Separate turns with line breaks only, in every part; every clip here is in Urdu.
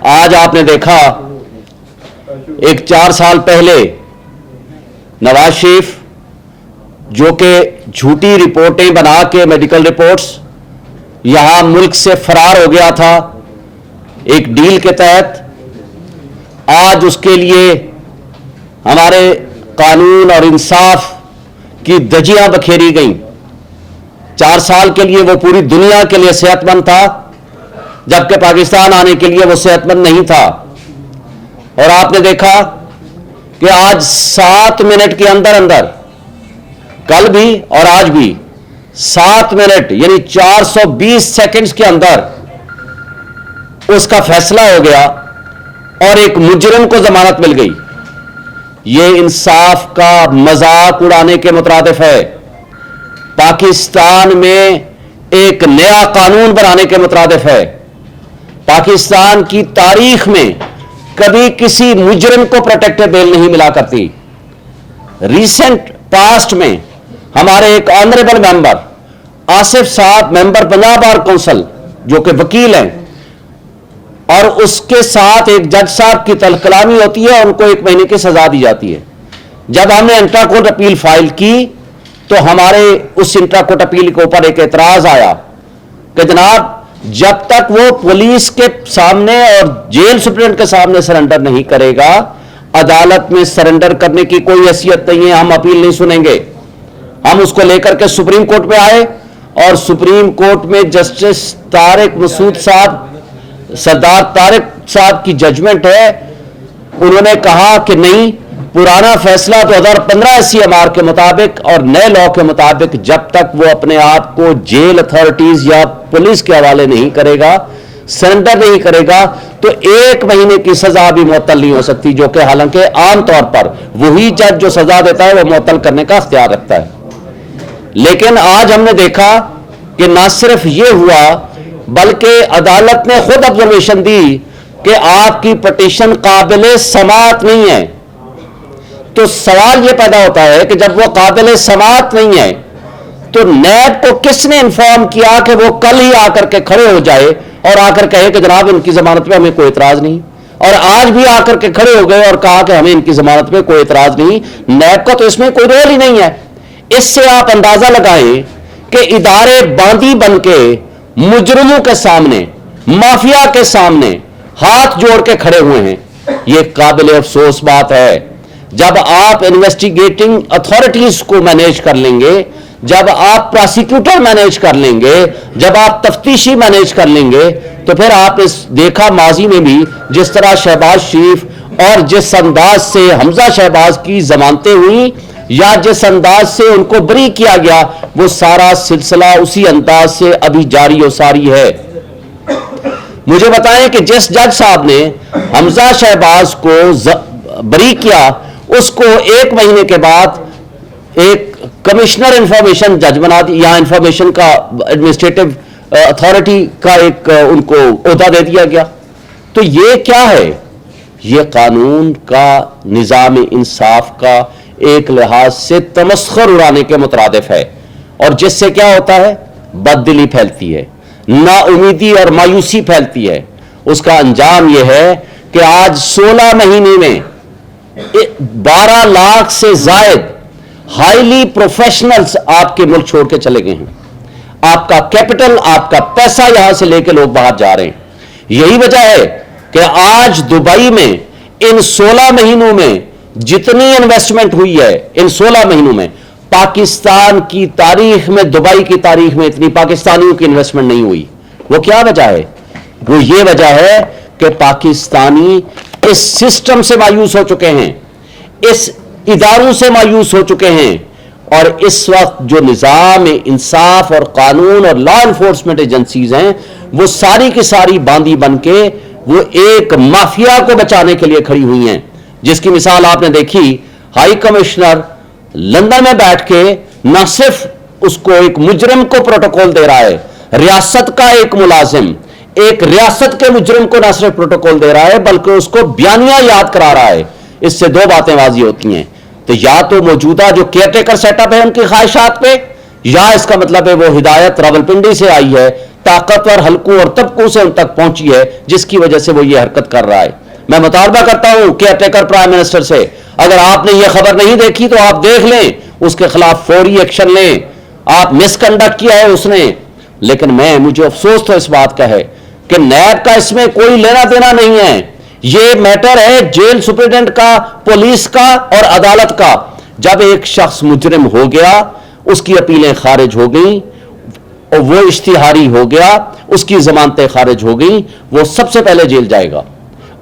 آج آپ نے دیکھا ایک 4 سال پہلے نواز شریف جو کہ جھوٹی رپورٹیں بنا کے میڈیکل رپورٹس یہاں ملک سے فرار ہو گیا تھا ایک ڈیل کے تحت، آج اس کے لیے ہمارے قانون اور انصاف کی دھجیاں بکھیری گئیں۔ 4 سال کے لیے وہ پوری دنیا کے لیے صحت مند تھا، جبکہ پاکستان آنے کے لیے وہ صحت مند نہیں تھا۔ اور آپ نے دیکھا کہ آج 7 منٹ کے اندر اندر، کل بھی اور آج بھی 7 منٹ یعنی 420 سیکنڈز کے اندر اس کا فیصلہ ہو گیا اور ایک مجرم کو ضمانت مل گئی۔ یہ انصاف کا مذاق اڑانے کے مترادف ہے، پاکستان میں ایک نیا قانون بنانے کے مترادف ہے۔ پاکستان کی تاریخ میں کبھی کسی مجرم کو پروٹیکٹڈ بیل نہیں ملا کرتی۔ ریسنٹ پاسٹ میں ہمارے ایک آنریبل ممبر آصف صاحب، ممبر پنجاب بار کونسل جو کہ وکیل ہیں، اور اس کے ساتھ ایک جج صاحب کی تلخ کلامی ہوتی ہے، ان کو 1 مہینے کی سزا دی جاتی ہے۔ جب ہم نے انٹرا کورٹ اپیل فائل کی تو ہمارے اس انٹرا کورٹ اپیل کے اوپر ایک اعتراض آیا کہ جناب جب تک وہ پولیس کے سامنے اور جیل سپرنٹینڈنٹ کے سامنے سرنڈر نہیں کرے گا، عدالت میں سرنڈر کرنے کی کوئی حیثیت نہیں ہے، ہم اپیل نہیں سنیں گے۔ ہم اس کو لے کر کے سپریم کورٹ میں آئے اور سپریم کورٹ میں جسٹس طارق مسعود صاحب، سردار طارق صاحب کی ججمنٹ ہے، انہوں نے کہا کہ نہیں، پرانا فیصلہ 2015 SCMR کے مطابق اور نئے لاء کے مطابق جب تک وہ اپنے آپ کو جیل اتھارٹیز یا پولیس کے حوالے نہیں کرے گا، سرنڈر نہیں کرے گا، تو 1 مہینے کی سزا بھی معطل نہیں ہو سکتی، جو کہ حالانکہ عام طور پر وہی جج جو سزا دیتا ہے وہ معطل کرنے کا اختیار رکھتا ہے۔ لیکن آج ہم نے دیکھا کہ نہ صرف یہ ہوا بلکہ عدالت نے خود آبزرویشن دی کہ آپ کی پٹیشن قابل سماعت نہیں ہے۔ تو سوال یہ پیدا ہوتا ہے کہ جب وہ قابل سماعت نہیں ہے تو نیب کو کس نے انفارم کیا کہ وہ کل ہی آ کر کے کھڑے ہو جائے اور آ کر کہے کہ جناب ان کی ضمانت پہ ہمیں کوئی اعتراض نہیں، اور آج بھی آ کر کے کھڑے ہو گئے اور کہا کہ ہمیں ان کی ضمانت پہ کوئی اعتراض نہیں۔ نیب کا تو اس میں کوئی رول ہی نہیں ہے۔ اس سے آپ اندازہ لگائیں کہ ادارے باندی بن کے مجرموں کے سامنے، مافیا کے سامنے ہاتھ جوڑ کے کھڑے ہوئے ہیں۔ یہ قابل افسوس بات ہے۔ جب آپ انویسٹیگیٹنگ اتھارٹیز کو مینیج کر لیں گے، جب آپ پراسیکیوٹر مینیج کر لیں گے، جب آپ تفتیشی مینیج کر لیں گے، تو پھر آپ نے دیکھا ماضی میں بھی جس طرح شہباز شریف اور جس انداز سے حمزہ شہباز کی ضمانتیں ہوئیں یا جس انداز سے ان کو بری کیا گیا، وہ سارا سلسلہ اسی انداز سے ابھی جاری و ساری ہے۔ مجھے بتائیں کہ جس جج صاحب نے حمزہ شہباز کو بری کیا، اس کو 1 مہینے کے بعد ایک کمشنر انفارمیشن جج بنا دی، یا انفارمیشن کا ایڈمنسٹریٹو اتھارٹی کا ایک ان کو عہدہ دے دیا گیا۔ تو یہ کیا ہے؟ یہ قانون کا، نظام انصاف کا ایک لحاظ سے تمسخر اڑانے کے مترادف ہے، اور جس سے کیا ہوتا ہے؟ بددلی پھیلتی ہے، نا امیدی اور مایوسی پھیلتی ہے۔ اس کا انجام یہ ہے کہ آج 16 مہینے میں 12 لاکھ سے زائد ہائیلی پروفیشنلز آپ کے ملک چھوڑ کے چلے گئے ہیں۔ آپ کا کیپٹل، آپ کا پیسہ یہاں سے لے کے لوگ باہر جا رہے ہیں۔ یہی وجہ ہے کہ آج دبئی میں ان 16 مہینوں میں جتنی انویسٹمنٹ ہوئی ہے، ان 16 مہینوں میں پاکستان کی تاریخ میں، دبئی کی تاریخ میں اتنی پاکستانیوں کی انویسٹمنٹ نہیں ہوئی۔ وہ کیا وجہ ہے؟ وہ یہ وجہ ہے کہ پاکستانی اس سسٹم سے مایوس ہو چکے ہیں، اس اداروں سے مایوس ہو چکے ہیں، اور اس وقت جو نظام انصاف اور قانون اور لا انفورسمنٹ ایجنسیز ہیں، وہ ساری کی ساری باندی بن کے وہ ایک مافیا کو بچانے کے لیے کھڑی ہوئی ہیں، جس کی مثال آپ نے دیکھی۔ ہائی کمشنر لندن میں بیٹھ کے نہ صرف اس کو ایک مجرم کو پروٹوکول دے رہا ہے، ریاست کا ایک ملازم ایک ریاست کے مجرم کو نہ صرف پروٹوکول دے رہا ہے بلکہ اس کو بیانیہ یاد کرا رہا ہے۔ اس سے 2 باتیں واضح ہوتی ہیں، تو یا تو موجودہ جو کیئر ٹیکر سیٹ اپ ہے ان کی خواہشات پہ، یا اس کا مطلب ہے وہ ہدایت راولپنڈی سے آئی ہے طاقتور حلقوں اور طبقوں سے ان تک پہنچی ہے جس کی وجہ سے وہ یہ حرکت کر رہا ہے. میں مطالبہ کرتا ہوں کیئر ٹیکر پرائم منسٹر سے، اگر آپ نے یہ خبر نہیں دیکھی تو آپ دیکھ لیں، اس کے خلاف فوری ایکشن لیں. آپ مس کنڈکٹ کیا ہے اس نے. لیکن مجھے افسوس تو اس بات کا ہے کہ نیب کا اس میں کوئی لینا دینا نہیں ہے. یہ میٹر ہے جیل سپرنٹینڈنٹ کا، پولیس کا اور عدالت کا. جب ایک شخص مجرم ہو گیا، اس کی اپیلیں خارج ہو گئیں اور وہ اشتہاری ہو گیا، اس کی ضمانتیں خارج ہو گئیں، وہ سب سے پہلے جیل جائے گا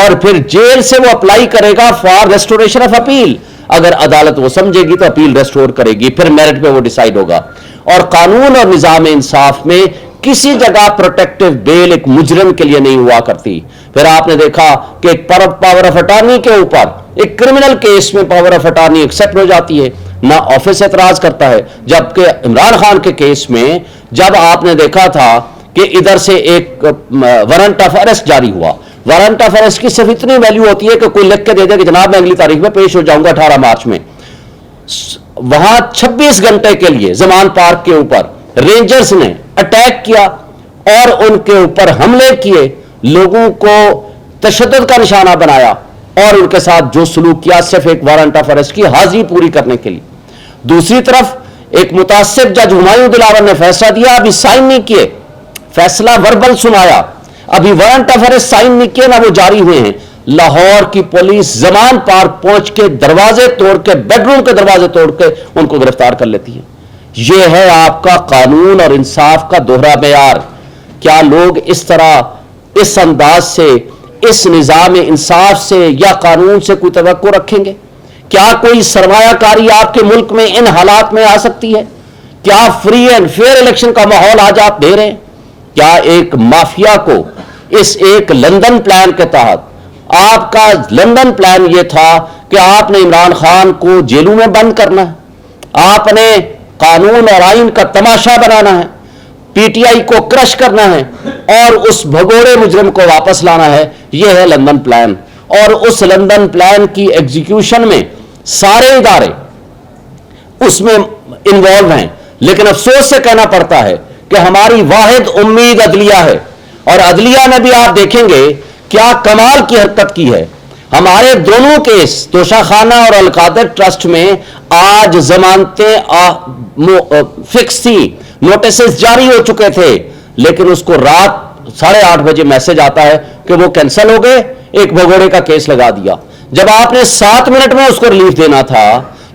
اور پھر جیل سے وہ اپلائی کرے گا فار ریسٹوریشن آف اپیل. اگر عدالت وہ سمجھے گی تو اپیل ریسٹور کرے گی، پھر میرٹ پہ وہ ڈیسائیڈ ہوگا. اور قانون اور نظام انصاف میں کسی جگہ پروٹیکٹیو بیل ایک مجرم کے لیے نہیں ہوا کرتی. پھر آپ نے دیکھا کہ ایک پاور آف اٹارنی کے اوپر ایک کرمنل کیس میں پاور آف اٹارنی ایکسپٹ ہو جاتی ہے، نہ آفس اعتراض کرتا ہے. جبکہ عمران خان کے کیس میں جب آپ نے دیکھا تھا کہ ادھر سے ایک وارنٹ آف اریسٹ جاری ہوا، وارنٹ آف اریسٹ کی صرف اتنی ویلیو ہوتی ہے کہ کوئی لکھ کے دے دے کہ جناب میں اگلی تاریخ میں پیش ہو جاؤں گا 18 مارچ میں. وہاں 26 گھنٹے کے لیے زمان پارک کے اوپر رینجرز نے اٹیک کیا اور ان کے اوپر حملے کیے، لوگوں کو تشدد کا نشانہ بنایا اور ان کے ساتھ جو سلوک کیا صرف ایک وارنٹ آف اریسٹ کی حاضری پوری کرنے کے لیے. دوسری طرف ایک متعصب جج ہمایوں دلاور نے فیصلہ دیا، ابھی سائن نہیں کیے، فیصلہ وربل سنایا، ابھی وارنٹ آف اریسٹ سائن نہیں کیے، نہ وہ جاری ہوئے ہیں. لاہور کی پولیس زمان پارک پہنچ کے دروازے توڑ کے، بیڈ روم کے دروازے توڑ کے ان کو گرفتار کر لیتی ہے. یہ ہے آپ کا قانون اور انصاف کا دوہرا معیار. کیا لوگ اس طرح، اس انداز سے، اس نظام انصاف سے یا قانون سے کوئی توقع رکھیں گے؟ کیا کوئی سرمایہ کاری آپ کے ملک میں ان حالات میں آ سکتی ہے؟ کیا فری اینڈ فیئر الیکشن کا ماحول آج آپ دے رہے ہیں؟ کیا ایک مافیا کو اس ایک لندن پلان کے تحت، آپ کا لندن پلان یہ تھا کہ آپ نے عمران خان کو جیلوں میں بند کرنا ہے، آپ نے قانون اور آئین کا تماشا بنانا ہے، پی ٹی آئی کو کرش کرنا ہے اور اس بھگوڑے مجرم کو واپس لانا ہے. یہ ہے لندن پلان. اور اس لندن پلان کی ایگزیکیوشن میں سارے ادارے اس میں انوالو ہیں. لیکن افسوس سے کہنا پڑتا ہے کہ ہماری واحد امید عدلیہ ہے، اور عدلیہ نے بھی آپ دیکھیں گے کیا کمال کی حرکت کی ہے. ہمارے دونوں کیس توشہ خانہ اور القادر ٹرسٹ میں آج ضمانتیں فکس تھی، نوٹسز جاری ہو چکے تھے، لیکن اس کو رات 8:30 بجے میسج آتا ہے کہ وہ کینسل ہو گئے، ایک بھگوڑے کا کیس لگا دیا. جب آپ نے 7 منٹ میں اس کو ریلیف دینا تھا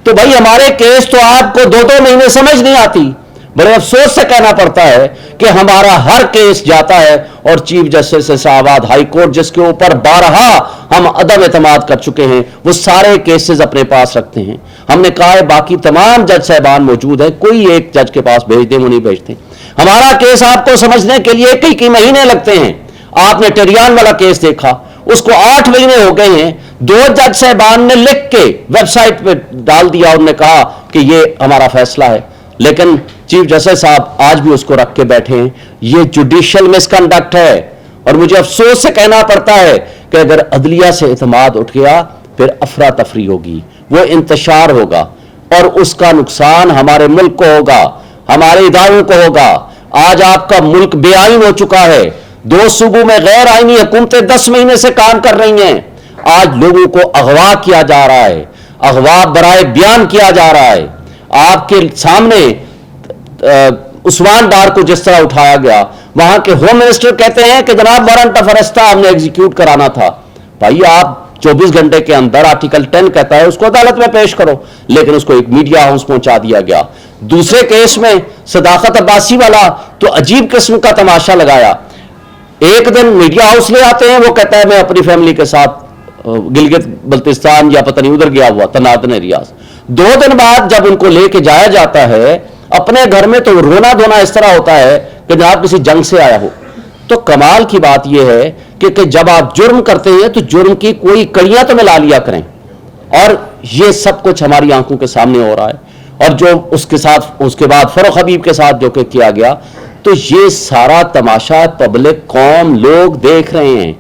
تو بھائی ہمارے کیس تو آپ کو 2 مہینے سمجھ نہیں آتی. بڑے افسوس سے کہنا پڑتا ہے کہ ہمارا ہر کیس جاتا ہے اور چیف جسٹس اسلام آباد ہائی کورٹ جس کے اوپر بارہا ہم عدم اعتماد کر چکے ہیں، وہ سارے کیسز اپنے پاس رکھتے ہیں. ہم نے کہا ہے باقی تمام جج صاحبان موجود ہیں، کوئی ایک جج کے پاس بھیج دیں، وہ نہیں بھیجتے. ہمارا کیس آپ کو سمجھنے کے لیے کئی مہینے لگتے ہیں. آپ نے ٹیریان والا کیس دیکھا، اس کو 8 مہینے ہو گئے ہیں. 2 جج صاحبان نے لکھ کے ویب سائٹ پہ ڈال دیا، انہوں نے کہا کہ یہ ہمارا فیصلہ ہے، لیکن چیف جسٹس صاحب آج بھی اس کو رکھ کے بیٹھے ہیں. یہ جوڈیشل مس کنڈکٹ ہے، اور مجھے افسوس سے کہنا پڑتا ہے کہ اگر عدلیہ سے اعتماد اٹھ گیا پھر افراتفری ہوگی، وہ انتشار ہوگا، اور اس کا نقصان ہمارے ملک کو ہوگا، ہمارے اداروں کو ہوگا. آج آپ کا ملک بے آئین ہو چکا ہے. 2 صوبوں میں غیر آئینی حکومتیں 10 مہینے سے کام کر رہی ہیں. آج لوگوں کو اغوا کیا جا رہا ہے، اغوا برائے بیان کیا جا رہا ہے. آپ کے سامنے عثمان ڈار کو جس طرح اٹھایا گیا، وہاں کے ہوم منسٹر کہتے ہیں کہ جناب وارنٹ آف اریسٹ تھا، ہم نے ایگزیکیوٹ کرانا تھا. بھائی آپ 24 گھنٹے کے اندر آرٹیکل 10 کہتا ہے اس کو عدالت میں پیش کرو، لیکن اس کو ایک میڈیا ہاؤس پہنچا دیا گیا. دوسرے کیس میں صداقت عباسی والا تو عجیب قسم کا تماشا لگایا. ایک دن میڈیا ہاؤس لے آتے ہیں، وہ کہتا ہے میں اپنی فیملی کے ساتھ گلگت بلتستان یا پتہ نہیں ادھر گیا ہوا تھا، نارتھن ایریاز. 2 دن بعد جب ان کو لے کے جایا جاتا ہے اپنے گھر میں تو رونا دھونا اس طرح ہوتا ہے کہ جناب کسی جنگ سے آیا ہو. تو کمال کی بات یہ ہے کہ جب آپ جرم کرتے ہیں تو جرم کی کوئی کڑیاں تو ملا لیا کریں، اور یہ سب کچھ ہماری آنکھوں کے سامنے ہو رہا ہے. اور جو اس کے بعد فروخ حبیب کے ساتھ جو کہ کیا گیا، تو یہ سارا تماشا پبلک قوم لوگ دیکھ رہے ہیں.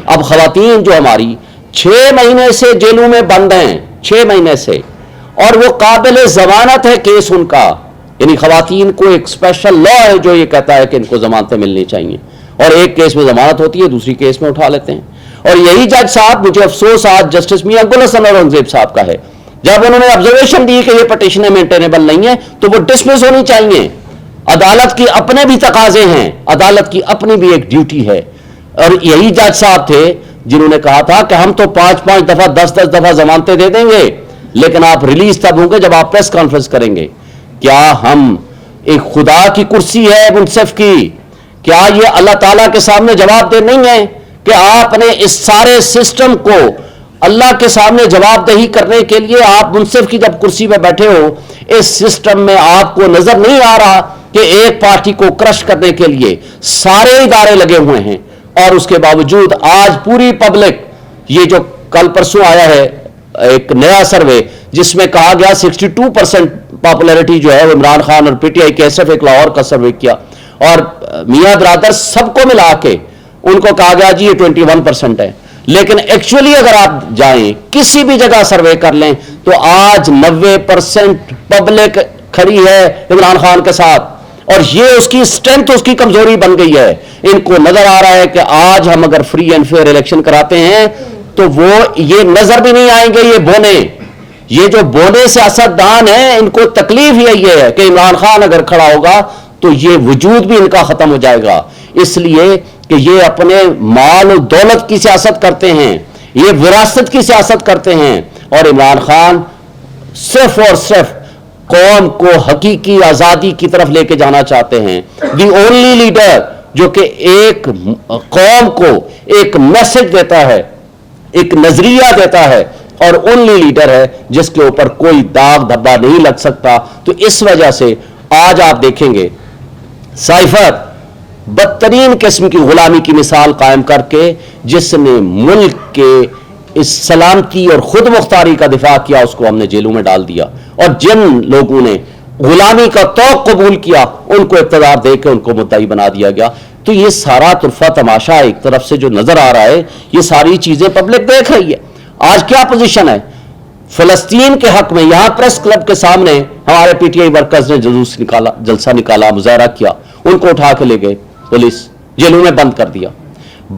اب خواتین جو ہماری 6 مہینے سے جیلوں میں بند ہیں، 6 مہینے سے، اور وہ قابل ضمانت ہے کیس ان کا، یعنی خواتین کو ایک اسپیشل لا ہے جو یہ کہتا ہے کہ ان کو ضمانتیں ملنی چاہیے, اور ایک کیس میں ضمانت ہوتی ہے, دوسری کیس میں اٹھا لیتے ہیں. اور یہی جج صاحب, مجھے افسوس آج جسٹس میاں گل حسن اورنگزیب صاحب کا ہے, جب انہوں نے آبزرویشن دی کہ یہ پٹیشنیں مینٹینیبل نہیں ہیں تو وہ ڈسمس ہونی چاہیے. عدالت کی اپنے بھی تقاضے ہیں, عدالت کی اپنی بھی ایک ڈیوٹی ہے. اور یہی جج صاحب تھے جنہوں نے کہا تھا کہ ہم تو 5-5 دفعہ 10-10 دفعہ ضمانتیں دے دیں گے, لیکن آپ ریلیز تب ہوں گے جب آپ پریس کانفرنس کریں گے. کیا ہم ایک خدا کی کرسی ہے منصف کی, کیا یہ اللہ تعالیٰ کے سامنے جواب دہ نہیں ہے کہ آپ نے اس سارے سسٹم کو اللہ کے سامنے جواب دہی کرنے کے لیے آپ منصف کی جب کرسی پہ بیٹھے ہو, اس سسٹم میں آپ کو نظر نہیں آ رہا کہ ایک پارٹی کو کرش کرنے کے لیے سارے ادارے لگے ہوئے ہیں, اور اس کے باوجود آج پوری پبلک, یہ جو کل پرسوں آیا ہے ایک نیا سروے جس میں کہا گیا 62% پاپولیرٹی جو ہے وہ عمران خان اور پی ٹی آئی کے, صرف ایک لاہور کا سروے کیا, اور میاں برادر سب کو ملا کے ان کو کہا گیا جی یہ 21% ہے. لیکن ایکچولی اگر آپ جائیں کسی بھی جگہ سروے کر لیں تو آج 90% پبلک کھڑی ہے عمران خان کے ساتھ, اور یہ اس کی اسٹرینتھ, اس کی کمزوری بن گئی ہے. ان کو نظر آ رہا ہے کہ آج ہم اگر فری اینڈ فیئر الیکشن کراتے ہیں تو وہ یہ نظر بھی نہیں آئیں گے, یہ بونے, یہ جو بونے سیاستدان ہیں ان کو تکلیف یہی ہے کہ عمران خان اگر کھڑا ہوگا تو یہ وجود بھی ان کا ختم ہو جائے گا, اس لیے کہ یہ اپنے مال و دولت کی سیاست کرتے ہیں, یہ وراثت کی سیاست کرتے ہیں, اور عمران خان صرف اور صرف قوم کو حقیقی آزادی کی طرف لے کے جانا چاہتے ہیں. دی اونلی لیڈر جو کہ ایک قوم کو ایک میسج دیتا ہے, ایک نظریہ دیتا ہے, اور اونلی لیڈر ہے جس کے اوپر کوئی داغ دھبا نہیں لگ سکتا. تو اس وجہ سے آج آپ دیکھیں گے سائفر بدترین قسم کی غلامی کی مثال قائم کر کے, جس نے ملک کے اس سلامتی اور خود مختاری کا دفاع کیا, اس کو ہم نے جیلوں میں ڈال دیا, اور جن لوگوں نے غلامی کا توق قبول کیا ان کو اقتدار دے کے ان کو مدعی بنا دیا گیا. تو یہ سارا طرفہ تماشا ایک طرف سے جو نظر آ رہا ہے, یہ ساری چیزیں پبلک دیکھ رہی ہے. آج کیا پوزیشن ہے فلسطین کے حق میں؟ یہاں پریس کلب کے سامنے ہمارے پی ٹی آئی ورکرز نے جلسہ نکالا, مظاہرہ کیا, ان کو اٹھا کے لے گئے پولیس, جیلوں میں بند کر دیا.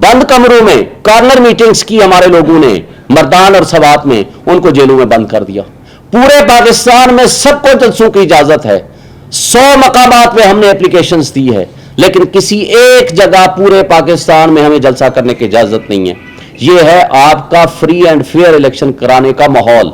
بند کمروں میں کارنر میٹنگز کی ہمارے لوگوں نے مردان اور سوات میں, ان کو جیلوں میں بند کر دیا. پورے پاکستان میں سب کو جلسوں کی اجازت ہے, 100 مقامات میں ہم نے اپلیکیشنز دی ہے, لیکن کسی ایک جگہ پورے پاکستان میں ہمیں جلسہ کرنے کی اجازت نہیں ہے. یہ ہے آپ کا فری اینڈ فیئر الیکشن کرانے کا ماحول.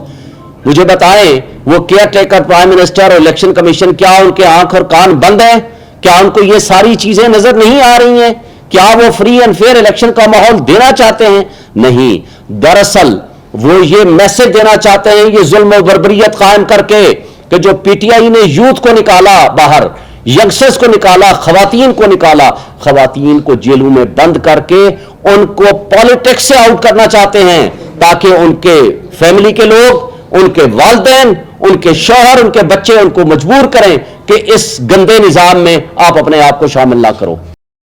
مجھے بتائیں وہ کیئر ٹیکر پرائم منسٹر اور الیکشن کمیشن, کیا ان کے آنکھ اور کان بند ہیں؟ کیا ان کو یہ ساری چیزیں نظر نہیں آ رہی ہیں؟ کیا وہ فری اینڈ فیئر الیکشن کا ماحول دینا چاہتے ہیں؟ نہیں, دراصل وہ یہ میسج دینا چاہتے ہیں, یہ ظلم و بربریت قائم کر کے, کہ جو پی ٹی آئی نے یوتھ کو نکالا باہر, ینگسٹرز کو نکالا, خواتین کو نکالا, خواتین کو جیلوں میں بند کر کے ان کو پالیٹکس سے آؤٹ کرنا چاہتے ہیں, تاکہ ان کے فیملی کے لوگ, ان کے والدین, ان کے شوہر, ان کے بچے ان کو مجبور کریں کہ اس گندے نظام میں آپ اپنے آپ کو شامل نہ کرو.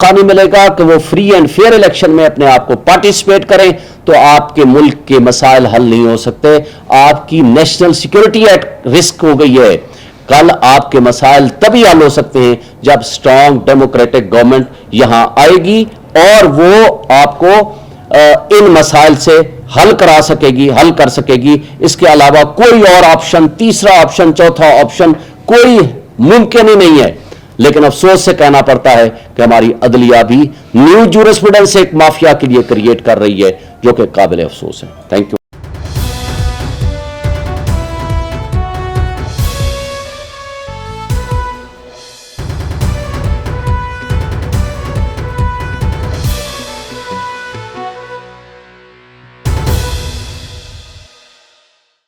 قانون ملے گا کہ وہ فری اینڈ فیئر الیکشن میں اپنے آپ کو پارٹیسپیٹ کریں, تو آپ کے ملک کے مسائل حل نہیں ہو سکتے. آپ کی نیشنل سیکورٹی ایٹ رسک ہو گئی ہے. کل آپ کے مسائل تبھی حل ہو سکتے ہیں جب سٹرونگ ڈیموکریٹک گورنمنٹ یہاں آئے گی, اور وہ آپ کو ان مسائل سے حل کرا سکے گی, حل کر سکے گی. اس کے علاوہ کوئی اور آپشن, تیسرا آپشن, چوتھا آپشن کوئی ممکن ہی نہیں ہے. لیکن افسوس سے کہنا پڑتا ہے کہ ہماری عدلیہ بھی نیو جورسپروڈنس ایک مافیا کے لیے کریٹ کر رہی ہے, جو کہ قابل افسوس ہے. Thank you.